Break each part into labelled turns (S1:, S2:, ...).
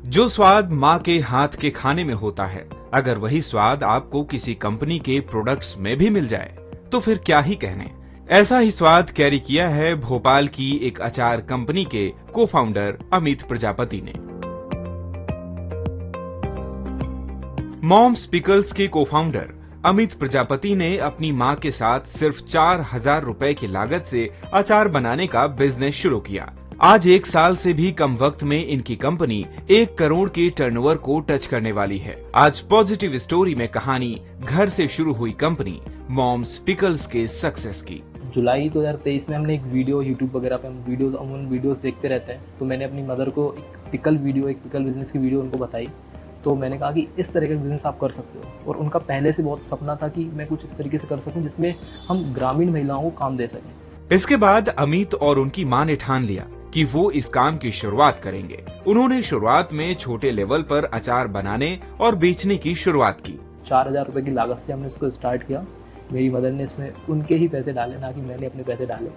S1: जो स्वाद माँ के हाथ के खाने में होता है, अगर वही स्वाद आपको किसी कंपनी के प्रोडक्ट्स में भी मिल जाए तो फिर क्या ही कहने। ऐसा ही स्वाद कैरी किया है भोपाल की एक अचार कंपनी के को फाउंडर अमित प्रजापति ने। मॉम्स पिकल्स के को फाउंडर अमित प्रजापति ने अपनी मां के साथ सिर्फ 4,000 रुपए की लागत से अचार बनाने का बिजनेस शुरू किया। आज 1 साल से भी कम वक्त में इनकी कंपनी 1 करोड़ के टर्नओवर को टच करने वाली है। आज पॉजिटिव स्टोरी में कहानी घर से शुरू हुई कंपनी मॉम्स पिकल्स के सक्सेस की।
S2: जुलाई 2023 में हमने एक वीडियो यूट्यूब वगैरह पे हम उन वीडियोस देखते रहते हैं, तो मैंने अपनी मदर को एक पिकल बिजनेस की वीडियो उनको बताई। तो मैंने कहा कि इस तरह का बिजनेस आप कर सकते हो, और उनका पहले से बहुत सपना था कि मैं कुछ इस तरीके से कर सकूं जिसमें हम ग्रामीण महिलाओं को काम दे सकें।
S1: इसके बाद अमित और उनकी मां ने ठान लिया कि वो इस काम की शुरुआत करेंगे। उन्होंने शुरुआत में छोटे लेवल पर अचार बनाने और बेचने की शुरुआत की।
S2: 4,000 रुपए की लागत से हमने इसको स्टार्ट किया। मेरी मदर ने इसमें उनके ही पैसे डाले, ना कि मैंने अपने पैसे डाले।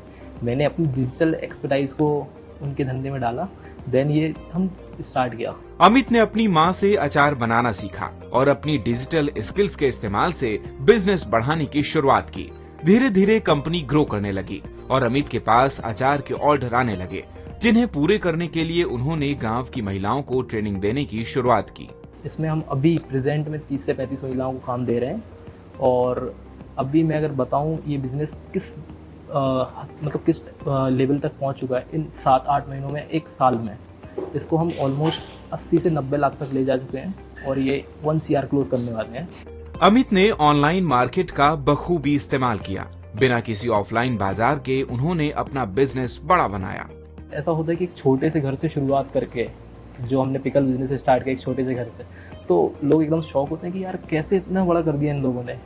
S2: मैंने अपनी डिजिटल एक्सपर्टाइज को उनके धंधे में डाला, देन ये हम स्टार्ट किया।
S1: अमित ने अपनी मां से अचार बनाना सीखा और अपनी डिजिटल स्किल्स के इस्तेमाल से बिजनेस बढ़ाने की शुरुआत की। धीरे धीरे कंपनी ग्रो करने लगी और अमित के पास अचार के ऑर्डर आने लगे, जिन्हें पूरे करने के लिए उन्होंने गांव की महिलाओं को ट्रेनिंग देने की शुरुआत की।
S2: इसमें हम अभी प्रेजेंट में 30 से 35 महिलाओं को काम दे रहे हैं। और अभी मैं अगर बताऊं ये बिजनेस किस लेवल तक पहुंच चुका है इन 7-8 महीनों में, 1 साल में, इसको हम ऑलमोस्ट 80 से 90 लाख तक ले जा चुके हैं और ये 1 CR क्लोज करने वाले हैं।
S1: अमित ने ऑनलाइन मार्केट का बखूबी इस्तेमाल किया। बिना किसी ऑफलाइन बाजार के उन्होंने अपना बिजनेस बड़ा बनाया।
S2: ऐसा होता है कि एक छोटे से घर से शुरुआत करके जो हमने पिकल बिजनेस स्टार्ट किया एक छोटे से घर से, तो लोग एकदम शौक होते हैं कि यार कैसे इतना बड़ा कर दिया इन लोगों ने,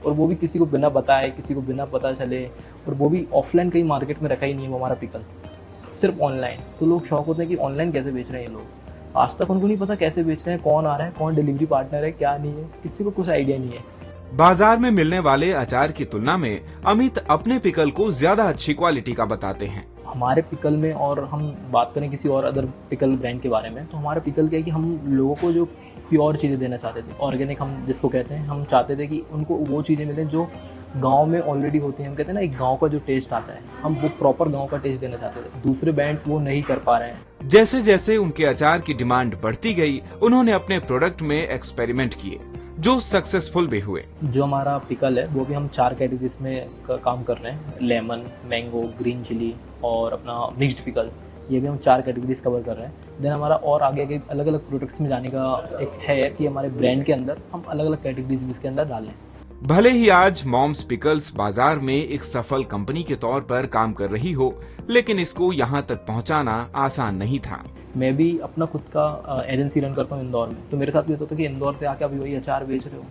S2: और वो भी किसी को बिना बताए, किसी को बिना पता चले, और वो भी ऑफलाइन कहीं मार्केट में रखा ही नहीं है वो हमारा पिकल, सिर्फ ऑनलाइन। तो लोग शौक होते हैं कि ऑनलाइन कैसे बेच रहे हैं ये लोग। आज तक उनको नहीं पता कैसे बेच रहे हैं, कौन आ रहा है, कौन डिलीवरी पार्टनर है, क्या नहीं है, किसी को कुछ आइडिया नहीं है।
S1: बाजार में मिलने वाले अचार की तुलना में अमित अपने पिकल को ज्यादा अच्छी क्वालिटी का बताते हैं।
S2: हमारे पिकल में, और हम बात करें किसी और अदर पिकल ब्रांड के बारे में, तो हमारा पिकल क्या है कि हम लोगों को जो प्योर चीज़ें देना चाहते थे, ऑर्गेनिक हम जिसको कहते हैं, हम चाहते थे कि उनको वो चीज़ें मिलें जो गांव में ऑलरेडी होती हैं। हम कहते हैं ना एक गांव का जो टेस्ट आता है, हम वो प्रॉपर गांव का टेस्ट देना चाहते थे। दूसरे ब्रांड्स वो नहीं कर पा रहे हैं।
S1: जैसे जैसे उनके अचार की डिमांड बढ़ती गई, उन्होंने अपने प्रोडक्ट में एक्सपेरिमेंट किए जो सक्सेसफुल भी हुए।
S2: जो हमारा पिकल है वो भी हम 4 कैटेगरीज में काम कर रहे हैं, लेमन, मैंगो, ग्रीन चिली और अपना मिक्स्ड पिकल, ये भी हम 4 कैटेगरीज कवर कर रहे हैं। देन हमारा और आगे के अलग अलग प्रोडक्ट्स में जाने का एक है कि हमारे ब्रांड के अंदर हम अलग अलग कैटेगरीज भी इसके अंदर डालें।
S1: भले ही आज मॉम्स पिकल्स बाजार में एक सफल कंपनी के तौर पर काम कर रही हो, लेकिन इसको यहाँ तक पहुँचाना आसान नहीं था।
S2: मैं भी अपना खुद का एजेंसी रन करता हूँ इंदौर में, तो मेरे साथ भी होता था कि इंदौर से आके अभी वही अचार बेच रहे हो।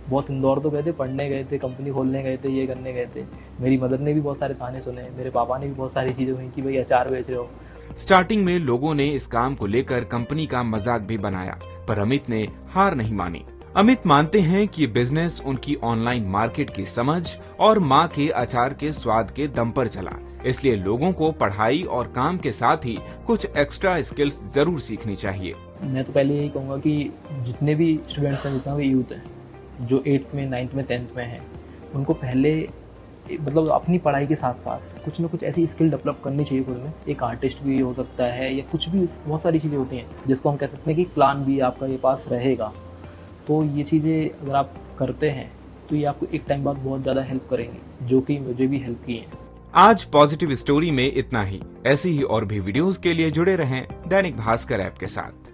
S2: बहुत इंदौर तो गए थे, पढ़ने गए थे, कंपनी खोलने गए थे, ये करने गए थे। मेरी मदर ने भी बहुत सारे ताने सुने, मेरे पापा ने भी बहुत सारी चीज़ें हुई कि भाई अचार बेच रहे हो।
S1: स्टार्टिंग में लोगों ने इस काम को लेकर कंपनी का मजाक भी बनाया, पर अमित ने हार नहीं मानी। अमित मानते हैं कि बिजनेस उनकी ऑनलाइन मार्केट की समझ और माँ के अचार के स्वाद के दम पर चला, इसलिए लोगों को पढ़ाई और काम के साथ ही कुछ एक्स्ट्रा स्किल्स जरूर सीखनी चाहिए।
S2: मैं तो पहले यही कहूँगा कि जितने भी स्टूडेंट्स हैं, जितना भी यूथ है जो 8th में, 9th में, 10th में है, उनको पहले अपनी पढ़ाई के साथ साथ कुछ ना कुछ ऐसी स्किल डेवलप करनी चाहिए खुद में। एक आर्टिस्ट भी हो सकता है या कुछ भी, बहुत सारी चीज़ें होती हैं जिसको हम कह सकते हैं कि प्लान भी आपका ये पास रहेगा। तो ये चीज़ें अगर आप करते हैं तो ये आपको एक टाइम बाद बहुत ज़्यादा हेल्प करेंगी, जो कि मुझे भी हेल्प की है।
S1: आज पॉजिटिव स्टोरी में इतना ही। ऐसी ही और भी वीडियोस के लिए जुड़े रहें दैनिक भास्कर ऐप के साथ।